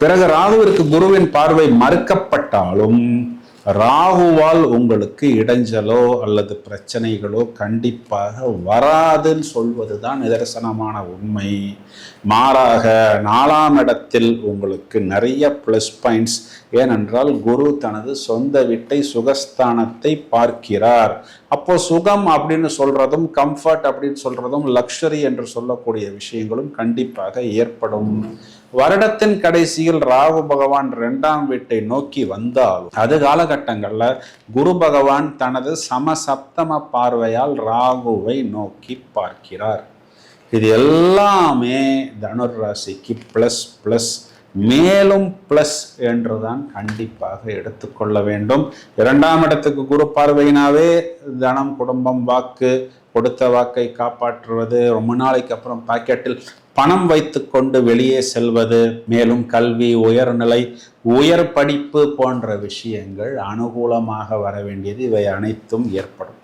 பிறகு ராகுவிற்கு குருவின் பார்வை மறுக்கப்பட்டாலும் ராகுவால் உங்களுக்கு இடைஞ்சலோ அல்லது பிரச்சனைகளோ கண்டிப்பாக வராதுன்னு சொல்வதுதான் நிதர்சனமான உண்மை. மாறாக 4ஆம் இடத்தில் உங்களுக்கு நிறைய பிளஸ் பாயிண்ட்ஸ். ஏனென்றால் குரு தனது சொந்த வீட்டை சுகஸ்தானத்தை பார்க்கிறார். அப்போ சுகம் அப்படின்னு சொல்றதும் கம்ஃபர்ட் அப்படின்னு சொல்றதும் லக்ஸரி என்று சொல்லக்கூடிய விஷயங்களும் கண்டிப்பாக ஏற்படும். வருடத்தின் கடைசியில் ராகு பகவான் 2ஆம் வீட்டை நோக்கி வந்தாலும் அது காலகட்டங்கள்ல குரு பகவான் தனது சமசப்தம பார்வையால் ராகுவை நோக்கி பார்க்கிறார். இது எல்லாமே தனுர் ராசிக்கு பிளஸ் பிளஸ் மேலும் பிளஸ் என்றுதான் கண்டிப்பாக எடுத்துக்கொள்ள வேண்டும். 2ஆம் இடத்துக்கு குரு பார்வையினாவே தனம், குடும்பம், வாக்கு, கொடுத்த வாக்கை காப்பாற்றுவது, ரொம்ப நாளைக்கு அப்புறம் பாக்கெட்டில் பணம் வைத்து கொண்டு வெளியே செல்வது, மேலும் கல்வி, உயர்நிலை, உயர் படிப்பு போன்ற விஷயங்கள் அனுகூலமாக வர வேண்டியது இவை அனைத்தும் ஏற்படும்.